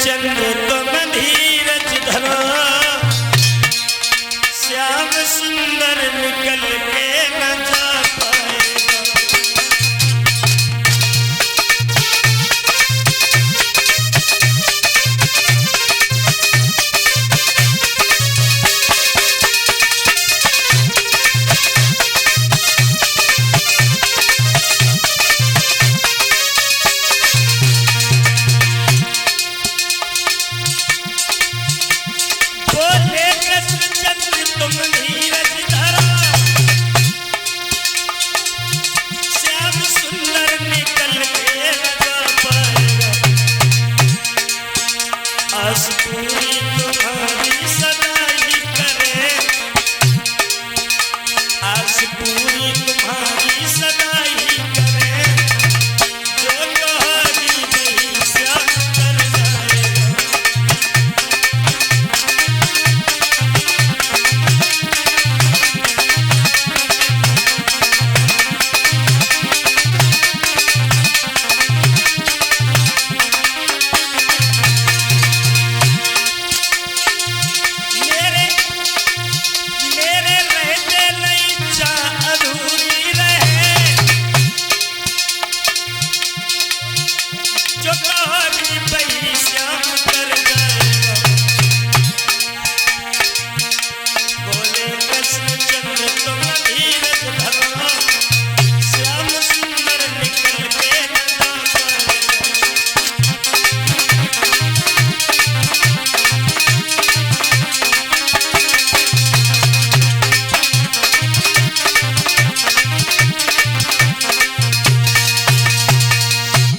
चंद्र तुम धीरज धरो, श्याम सुंदर निकल के न जा पाएगा। बोले कृष्ण चंद्र तुम धीरज धरो, श्याम सुंदर निकल के न जा पाएगा। आस पूरी तुम्हारी सदा ही करे, आस पूरी तुम्हारी सदा ही करे, जो कहानी नहीं श्याम कर जाएगा। मेरे मेरे रहते नहीं चा अधूरी रहे, जो कहानी पही श्याम कर जाएगा। बोले कृष्ण चंद्र तुम धीरज धरो, श्याम सुंदर निकल के न जा पाएगा।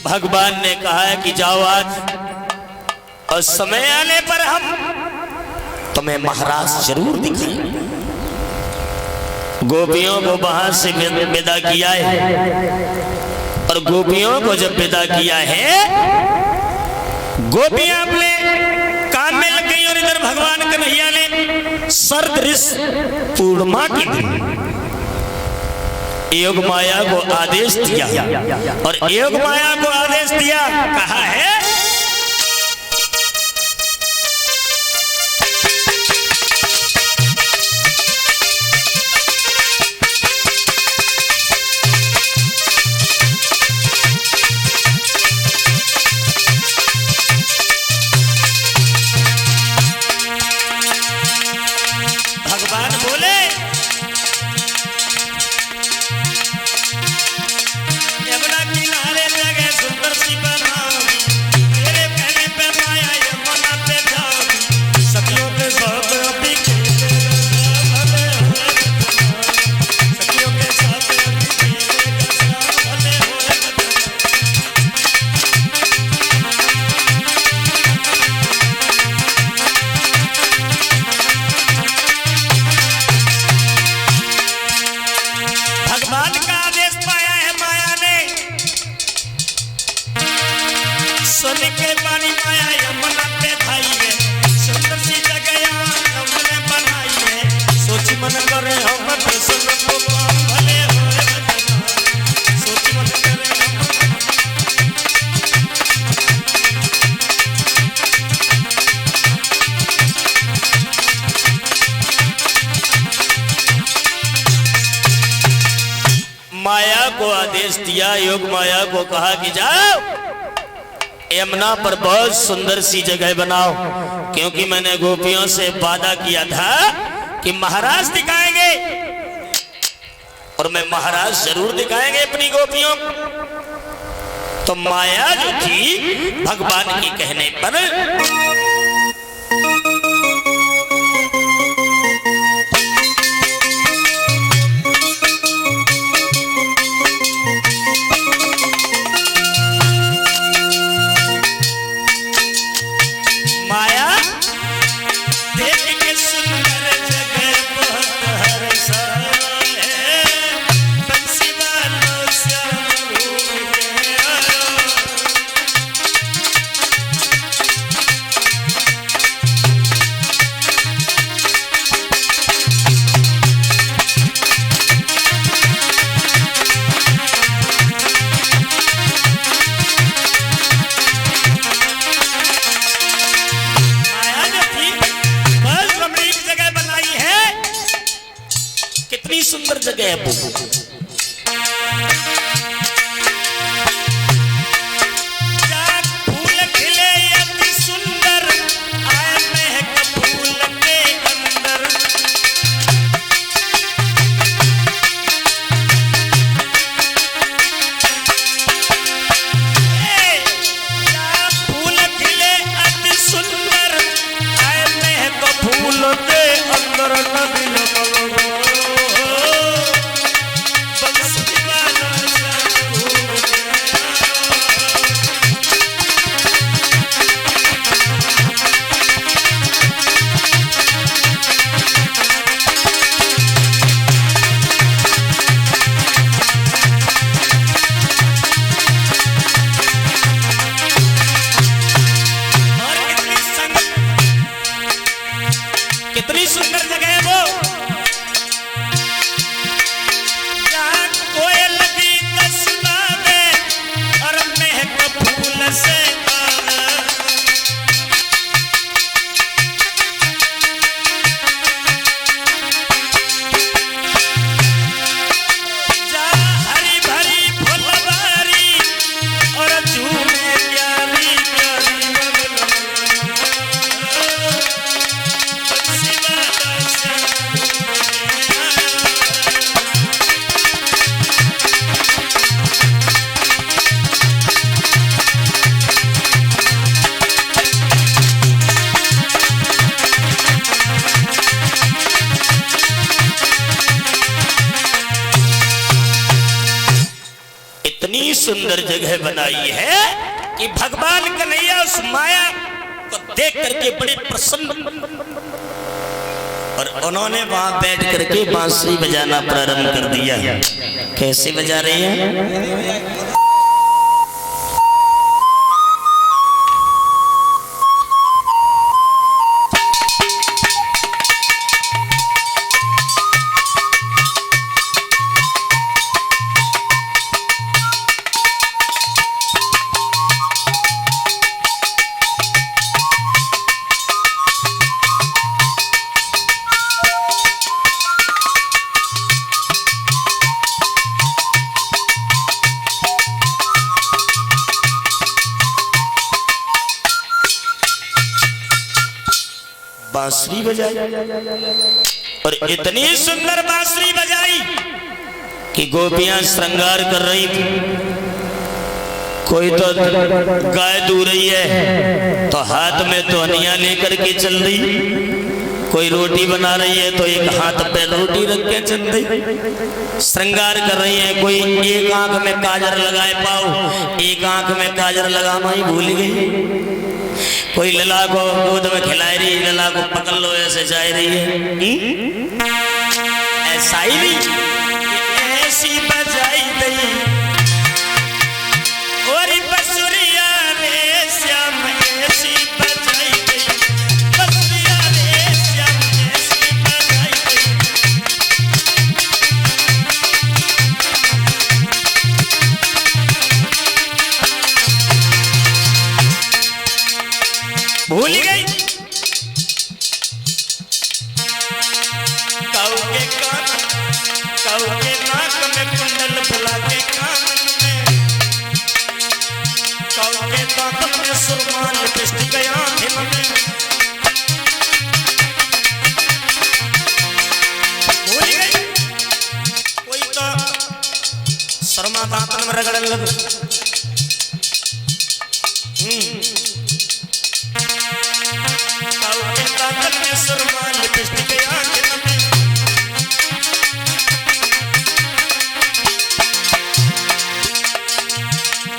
भगवान ने कहा है कि जाओ आज, और समय आने पर हम तुम्हें महाराज जरूर दिखाएंगे। गोपियों को वहां से विदा किया है, और गोपियों को जब विदा किया है, गोपियां अपने काम में लग गई, और इधर भगवान कन्हैया ने सरदृश पूर्णिमा के दिन योग माया को आदेश दिया, और योग माया को आदेश दिया, कहा है भगवान बोले यमुना किनारे जगह सुंदर सी बनाओगी, तेरे कहने पे माया यमुना पे जाओगी, सखियों के साथ अभी खेलेगा भले होए बदनाम, सखियों के साथ अभी खेलेगा भले होए बदनाम। भगवान का आदेश पाया है माया ने, सोने के पानी माया यमुना पे धाई है, सुंदर सी जगह हमने बनाई है, सोची मन करे हम प्रसन्न को पाम भले होए बदनाम, सोची मन करे हम। माया को आदेश दिया, योग माया को कहा कि जाओ यमुना पर बहुत सुंदर सी जगह बनाओ, क्योंकि मैंने गोपियों से वादा किया था कि महाराज दिखाएंगे, और मैं महाराज जरूर दिखाएंगे अपनी गोपियों। तो माया जो थी भगवान के कहने पर माया देख के सुंदर जगह बहुत हर्षाए, बंसी वालों श्याम घूम के आयो। कहबू। फूल खिले अति सुंदर आए महक फूल के अंदर। फूल खिले अति सुंदर आए महक फूल के अंदर। नदी कितनी सुंदर जगह है वो, जहाँ कोयल गीत सुनावे और महक फूल से आवे। जहाँ हरी भरी फुलवारी और झूमे प्यारी प्यारी इतनी सुंदर जगह बनाई है कि भगवान कन्हैया उस माया को देख करके बड़े प्रसन्न, और उन्होंने वहां बैठ करके बांसुरी बजाना प्रारंभ कर दिया। कैसे बजा रही है? बांसुरी बजाई और इतनी सुंदर बांसुरी बजाई कि गोपियां श्रृंगार कर रही थी। कोई तो गाय दू रही है तो हाथ में तोहनिया लेकर के चल रही, कोई रोटी बना रही है तो एक हाथ पे रोटी रख के चल रही, श्रृंगार कर रही है। कोई एक आंख में काजर लगाए पाओ, एक आंख में काजर लगाना ही भूल गई। कोई लला को दूध में खिलाई रही, लला को पकड़ लो ऐसे जाए रही है। ऐसा ही नहीं, ऐसी बजाई गई और बसुरिया रे श्याम, ऐसी बजाई गई बसुरिया रे श्याम, ऐसी बजाई गई। भूल गई काऊ के नाक में कुंडल फुला के कान में, काऊ के दांत में सुरमा लिपस्टिक आंखें में। भूल गई कोई तो सुरमा दांत में रगड़ने लगा। सुरमा लिपस्टिक आंखें में,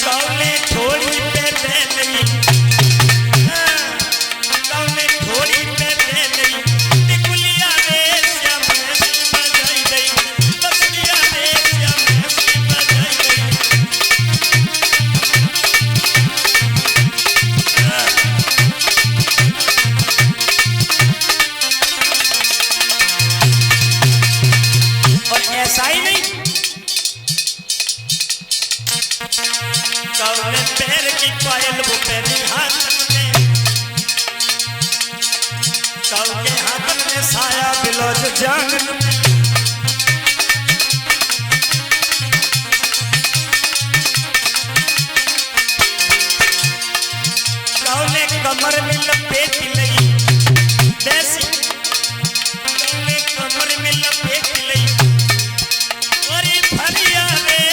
कौने थोड़ी पे दे नहीं, कौने थोड़ी पे दे नहीं, टिकुलिया रे श्याम, ऐसी बजाई गई बसुरिया रे श्याम, ऐसी बजाई गई। ऐसा ही नहीं, कौने पैर की पायल वो पहनी हाथ में, कौने हाथ में साया बिलोज जान में, कमर में लपेट लई देसी तौने कमर में लपेट लई और फरिया में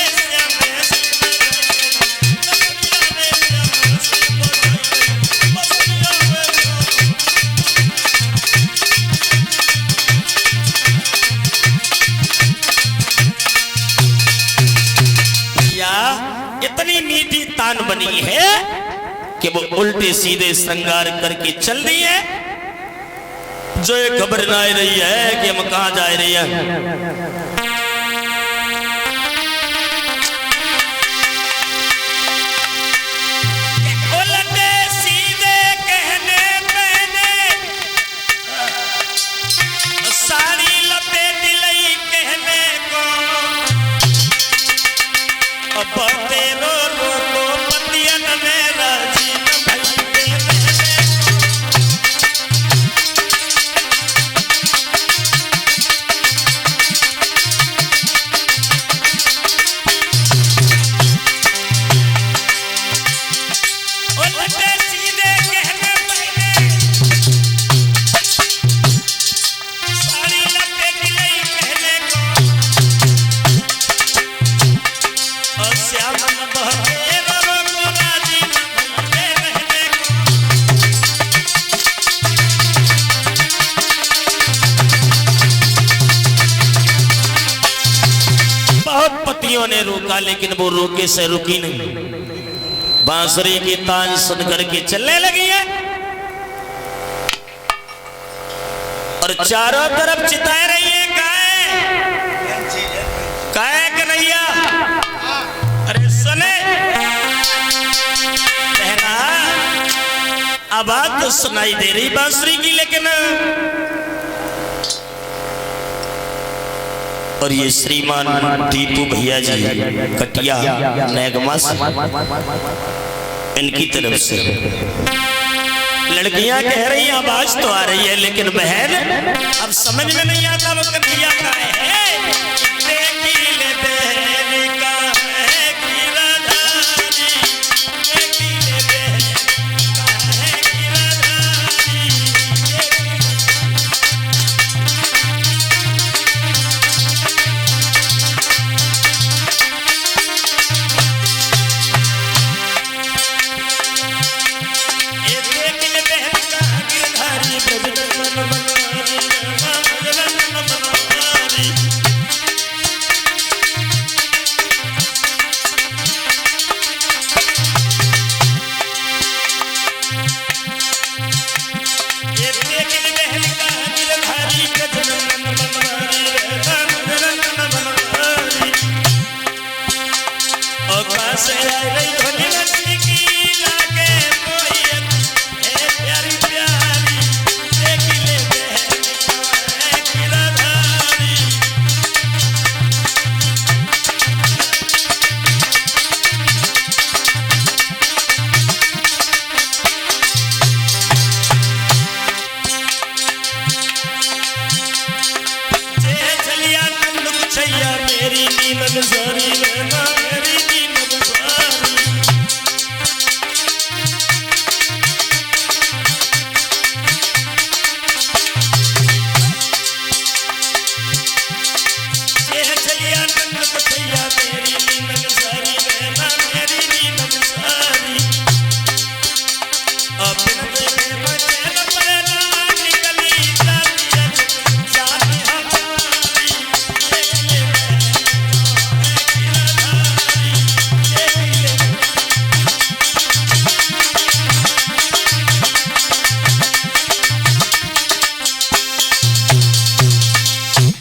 इतनी मीठी तान बनी है कि वो उल्टे सीधे श्रृंगार करके चल रही है, जो ये खबर ना आ रही है कि हम कहां जा रही है। उल्टे सीधे कहने पहने साड़ी लपेट लई कहने को तेरो रोको पतियन में राजी न भइले उल्टे सीधे कहने पहले साड़ी लपेट लई कहने को और श्याम न बहते रोको राजी न भइले रहने को। बहुत पतियों ने रोका लेकिन वो रोके से रुकी नहीं, बांसुरी की तान सुन करके चलने लगी है और चारों तरफ चिताए रही है गाय कन्हैया। अरे सुने बहना, आवाज तो सुनाई दे रही बांसुरी की, लेकिन और ये श्रीमान दीपू भैया जी कटिया नैगमा से इनकी तरफ से लड़कियां कह रही हैं आवाज तो आ रही है, लेकिन बहन अब समझ में नहीं आता वो कन्हैया का है।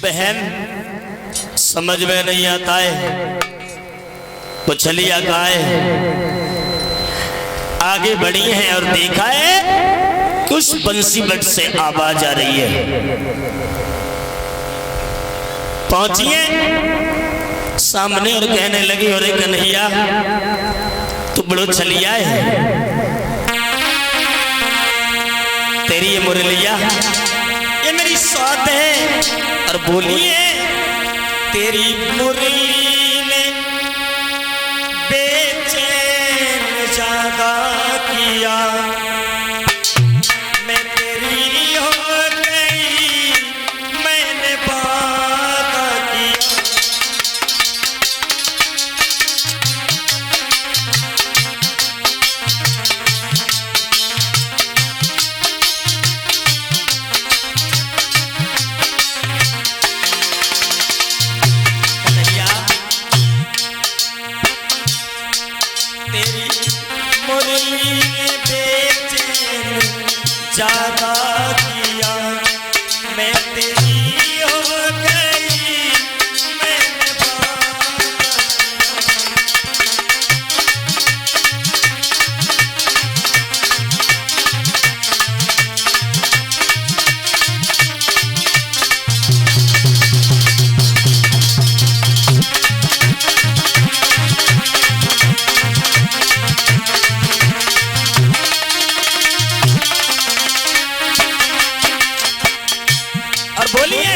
बहन समझ में नहीं आता है तो चलिया गाय आगे बढ़ी है और देखा है कि उस बंसी बट से आवाज आ रही है। पहुंचिए सामने और कहने लगी, अरे कन्हैया तू बड़ो चलिया है, तेरी ये मुरलिया ये मेरी सौत है, और बोलिए तेरी मुरली ने बेचैन ज्यादा किया। ज्यादा किया, मैं तेरी हो गई, मैंने और बोलिए,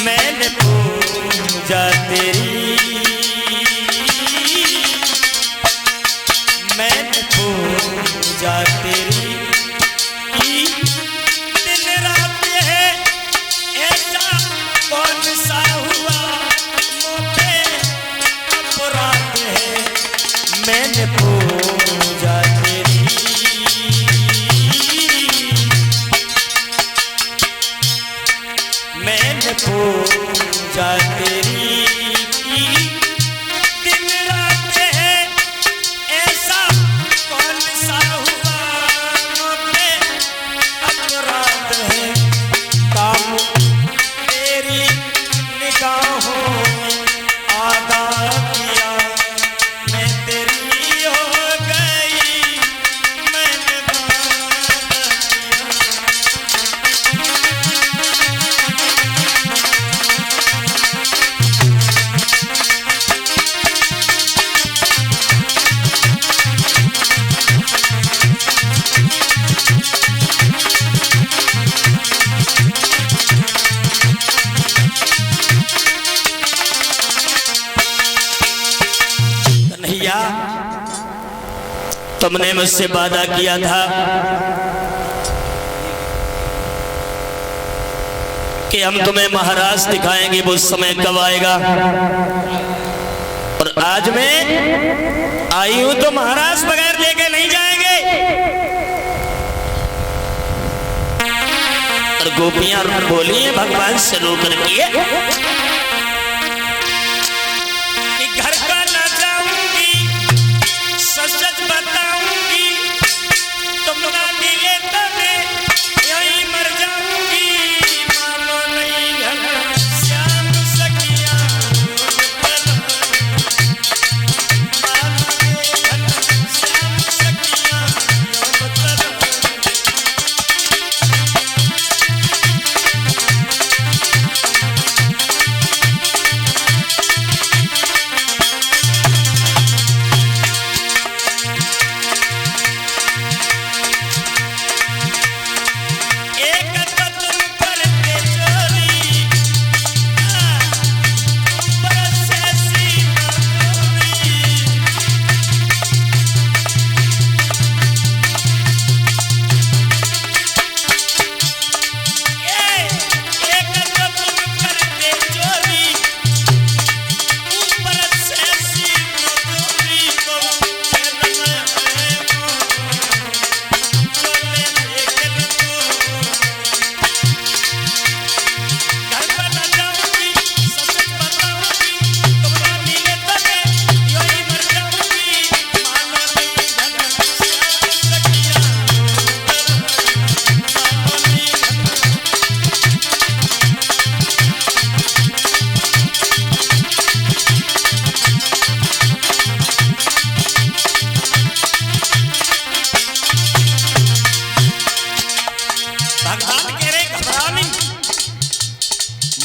मैंने पूजा तेरी, मैंने पूजा तेरी की, दिन रात है ऐसा कौन सा हुआ, मोटे अपराध है, मैंने पूजा तेरी, मैंने पूजा तेरी की, दिन रात है ऐसा कौन सा हुआ, मोटे अपराध है, काम तेरी निगाहों में आदा किया, मैं तेरी हो गई, मैंने वादा कन्हैया, तुमने मुझसे वादा किया था कि हम तुम्हें महाराज दिखाएंगे, वो समय कब आएगा, और आज मैं आई हूं तो महाराज बगैर लेके नहीं जाएंगे। और गोपियां बोली हैं भगवान से रो करके कि घर का ना जाऊंगी, सच बताऊंगी, तुम ना मिले तो मैं यहीं मर जाऊंगी, मानो नहीं घना श्याम सखिया, मानो नहीं घना श्याम सखिया,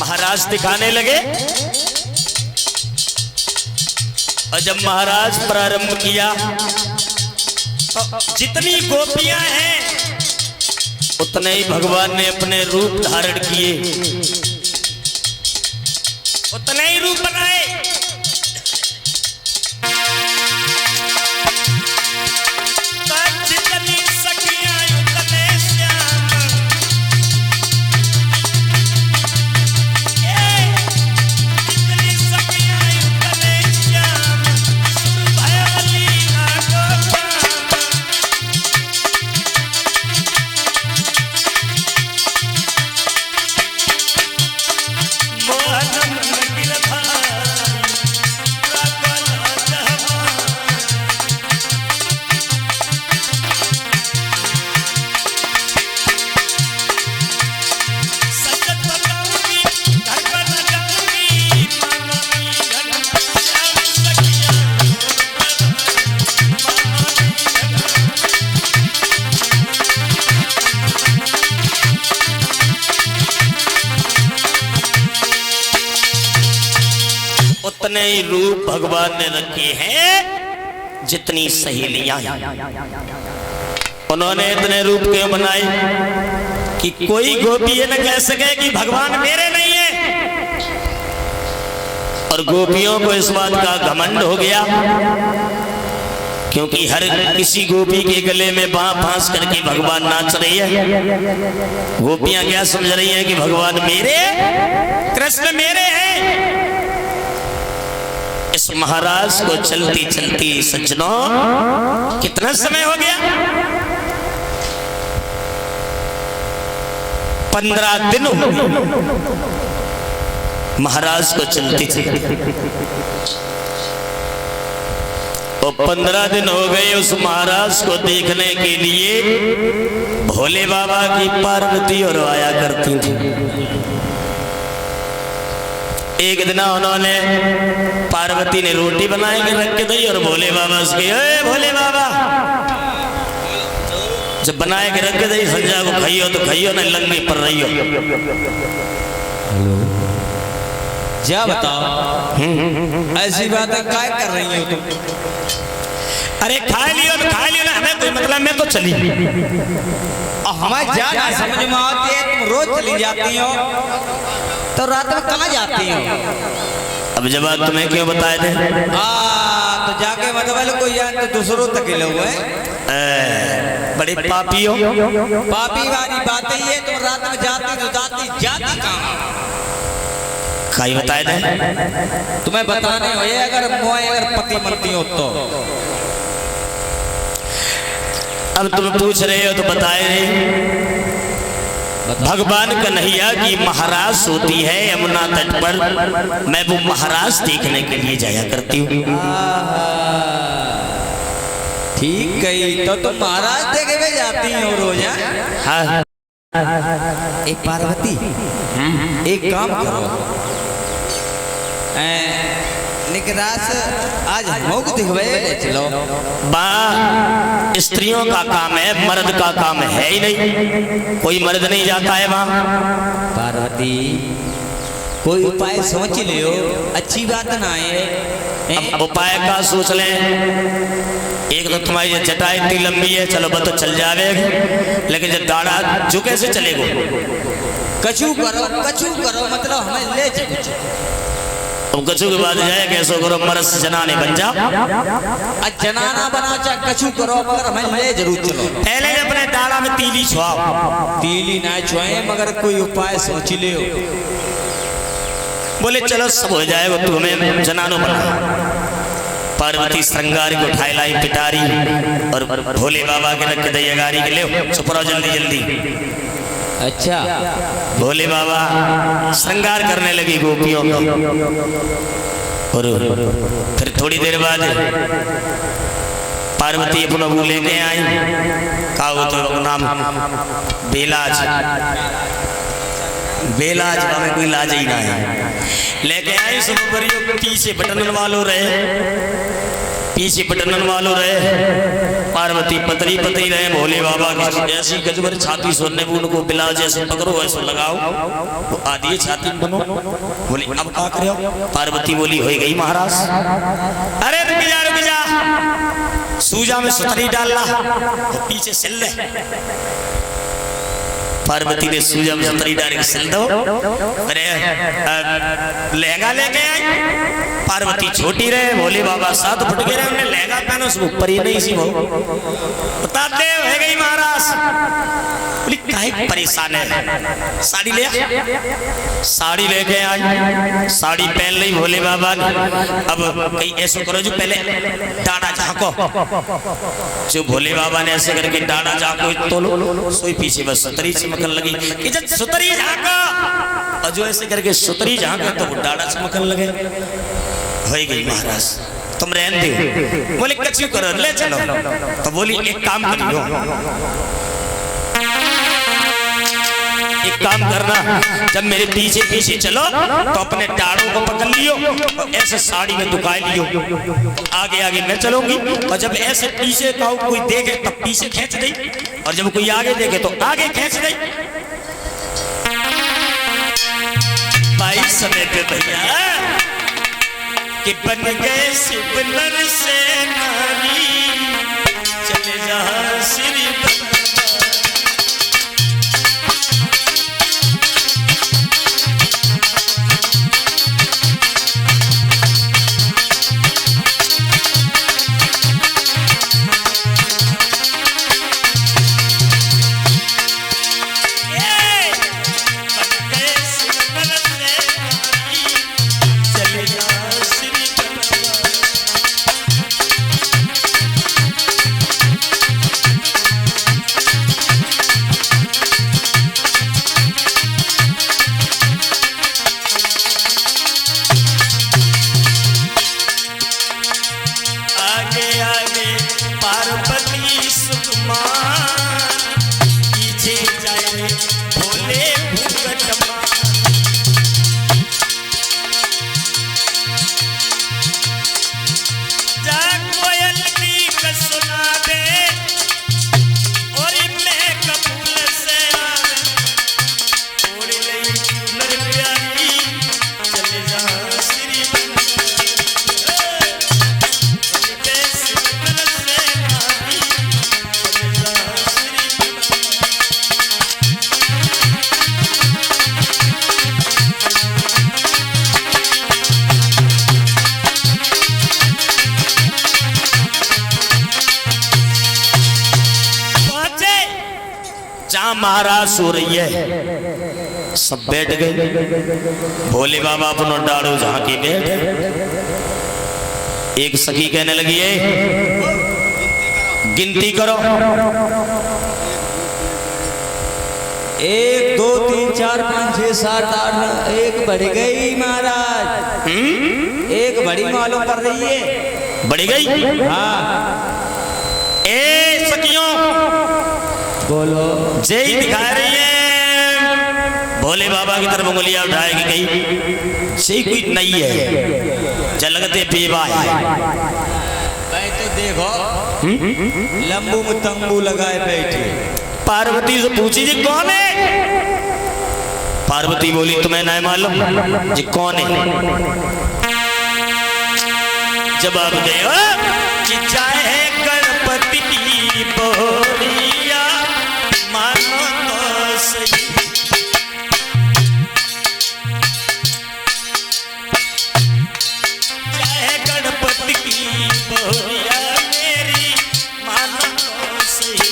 महाराज दिखाने लगे। और जब महाराज प्रारंभ किया तो जितनी गोपियां हैं उतने ही भगवान ने अपने रूप धारण किए, उतने ही रूप बनाए। जितनी सखियां उतने श्याम, जितनी सखियां उतने श्याम, सुरभयली लागो मोहन गिरधारी उतने ही रूप भगवान ने रखे हैं जितनी सहेलियां हैं। उन्होंने इतने रूप क्यों बनाए कि कोई गोपी ये न कह सके कि भगवान मेरे नहीं है। और गोपियों को इस बात का घमंड हो गया, क्योंकि हर किसी गोपी के गले में बांह फांस करके भगवान नाच रही है। गोपियां क्या समझ रही हैं कि भगवान मेरे, कृष्ण मेरे हैं। इस महाराज को चलती चलती सज्जनों कितना समय हो गया? 15 दिन महाराज को चलती चलती, और 15 दिन हो गए उस महाराज को देखने के लिए भोले बाबा की पार्वती और आया करती थी। एक दिन उन्होंने, पार्वती ने रोटी बना के रख के दी और भोले बाबा उसके, भोले बाबा जब बनाए के रख के दी, संजा को खाइयो तो खाइयो ना, लंगड़ी पर रहियो। क्या बताओ ऐसी बातें क्या कर रही हो तुम? अरे खा लियो तो खा लियो ना, हमें कोई मतलब, मैं तो चली। और हमें जाना समझ में आती है, तुम रोज चली जाती हो तो रात में कहाँ जाती हो? अब जब बात तुम्हें क्यों बताए थे? तो जाके मतलब कोई यार तो दूसरों तक ले हुए बड़े पापी हो। पापी वाली बात ही है, तुम रात में जाती तो जाती कहाँ? खाई बताए थे तुम्हें बताने हो ये, अगर पति मनती हो तो। अब तुम पूछ रहे हो तो बताए नहीं। भगवान कन्हैया की महाराज होती है यमुना तट पर, मैं वो महाराज देखने के लिए जाया करती हूँ। ठीक गई तो तुम महाराज देखे में जाती हो रोज? हाँ। एक पार्वती एक काम करो, निकरास आज मुख दिखवे ले चलो। बा स्त्रियों का काम है, मर्द का काम है ही नहीं, कोई मर्द नहीं जाता है वहां। पार्वती कोई उपाय सोच लियो, अच्छी बात ना है। अब उपाय का सोच लें। एक तो तुम्हारी जटा इतनी लंबी है, चलो बस तो चल जावे, लेकिन जब दाढ़ा जो कैसे चलेगो? कछु करो मतलब हमें ले चलो। अब कछु के बाद जाए कैसो करो, मरस जनाने बन जा। जनाना बना चाहे कछु करो, मगर हमें ले जरूर चलो। पहले अपने दाढ़ा में तीली छुआओ। तीली ना छुआए, मगर कोई उपाय सोच ले। बोले चलो सब हो जाएगा, तुम्हें जनानो बना। पार्वती श्रृंगार को उठाए लाई पिटारी और भोले बाबा के रख के दैया गाड़ी के ले चुपराओ जल्दी जल्दी। अच्छा, भोले बाबा श्रृंगार करने लगी गोपियों को, और फिर थोड़ी देर बाद पार्वती अपना वो लेके आई, कहा तो नाम बेलाज, बेलाज हमें कोई लाज ही ना है, लेके आई। सब परियों पीछे बटन वालों रहे, पीछे बटन वालों रहे। पार्वती पतरी पतरी रहे, भोले बाबा की ऐसी गजबर छाती सोने को उनको बिलाज जैसे पकड़ो ऐसे लगाओ, वो आदि छाती बनो। बोले अब क्या करो? पार्वती बोली हो गई महाराज। अरे रुक जा, सूजा में सुतरी डालना, पीछे सिल ले। पार्वती ने सूजा में सुतरी डाल के सिल दो। अरे लहंगा लेके आई। पार्वती छोटी रहे, भोले बाबा 7 फुट के रहे, उन्हें लहंगा पहना, उसको ऊपर ही नहीं सी वो बताते हो गई महाराज। बोली काहे परेशान है? साड़ी ले, साड़ी लेके आई, साड़ी पहन ली भोले बाबा ने। अब कहीं ऐसा करो जो पहले डाढ़ा झाँको, जो भोले बाबा ने ऐसे करके डाढ़ा झाँको तो लो, सोई पीछे बस सुतरी चमकन लगी कि जब सुतरी झाँको, और जो ऐसे करके सुतरी झाँका तो वो डाढ़ा चमकन लगे। हो गई महाराज, तुम रहन दो। बोले कछु करो, ले चलो। तो बोली एक काम करियो, एक काम करना, जब मेरे पीछे पीछे चलो तो अपने टाड़ों को पकड़ लियो और ऐसे साड़ी में दुकाए लियो, आगे आगे मैं चलूंगी, और जब ऐसे पीछे का कोई देखे तब पीछे खींच दे, और जब कोई आगे देखे तो आगे खींच दे। भाई समय पे भैया कि बन गए शिव नर से नारी चले जा श्री महाराज सो रही है, सब बैठ गए। भोले बाबा अपनो डाड़ो झांकी बैठ। एक सखी कहने लगी है गिनती करो। 1 2 3 4 5 6 7 8 एक बढ़ गई महाराज। एक बड़ी मालूम पड़ रही है। बढ़ गई? हाँ। ए सखियों बोलो। जय दिखा रही है। भोले बाबा की तरफ उंगलियां उठाएगी कहीं से कोई नहीं है। चल लगते बेवा है। भाई तो देखो लंबू में तंबू लगाए बैठे। पार्वती से पूछी जी कौन है? पार्वती बोली तुम्हें नहीं मालूम जी कौन है? जवाब दे कि चाहे गणपति की बोलिया मानो तो सही। चाहे गणपति की बोलिया मेरी मानो तो सही।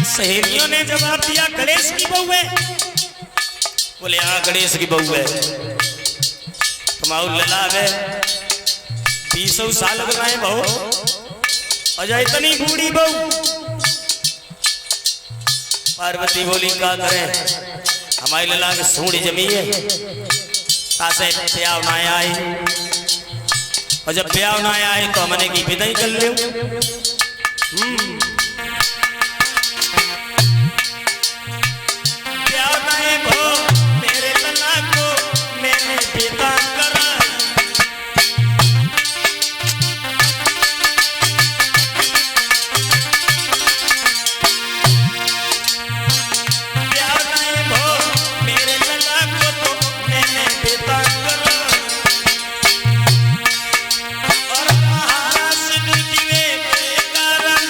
सहेलियों ने जवाब दिया गणेश की बहू है। बोले हाँ गणेश की बहू है। तुम्हारा लला है 20 साल बनाए बहू अजय इतनी बूढ़ी बहू। पार्वती बोली क्या करें हमारी लला की सूढ़ी जमी है। तासे ब्याह ना आए और जब ब्याह ना आए तो हमने की विदाई कर लो। मेरे लला को मैंने विदा करा। मेरे लला को तो मैंने विदा करा। और महाराज के कारण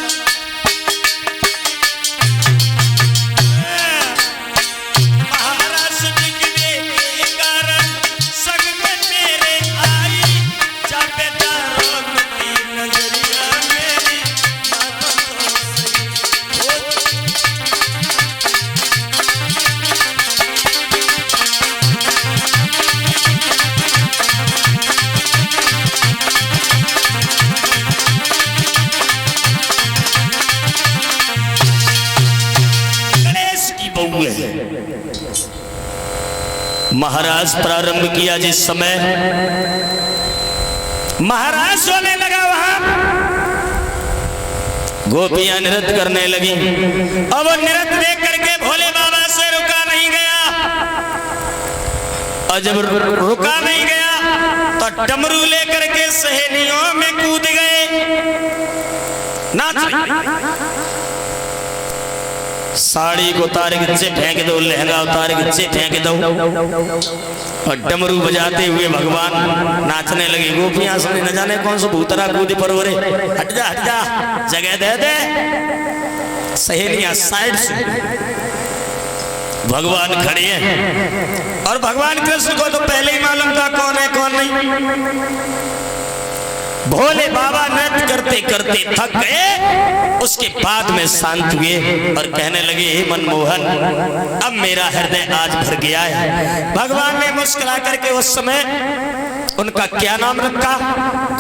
महाराज प्रारंभ किया। जिस समय महाराज सोने लगा वहां गोपियां नृत्य करने लगी। अब नृत्य देख करके भोले बाबा से रुका नहीं गया। और जब रुका नहीं गया तो डमरू लेकर के सहेलियों में कूद गए। नाच साड़ी को उतार के नीचे फेंक दो, लहंगा उतार के नीचे फेंक दो, और डमरू बजाते हुए भगवान नाचने लगे। गोपियां सुनी, न जाने कौन सा भूतरा कूद पर हो रे, हट जा जगह दे दे। सहेलियां साइड से, भगवान खड़े हैं। और भगवान कृष्ण को तो पहले ही मालूम था कौन है कौन नहीं। भोले बाबा नृत्य करते करते थक गए, उसके बाद में शांत हुए और कहने लगे, हे मनमोहन, अब मेरा हृदय आज भर गया है। भगवान ने मुस्कुरा करके उस समय उनका क्या नाम रखा?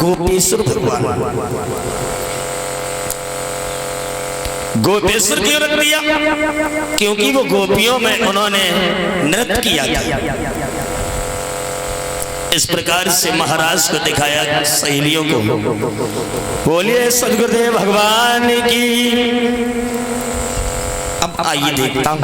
गोपेश्वर भगवान। गोपेश्वर क्यों रख दिया? क्योंकि वो गोपियों में उन्होंने नृत्य किया था। इस प्रकार से महाराज को दिखाया सहेलियों को। बोलिए सद्गुरुदेव भगवान की। अब आइए देखता हूं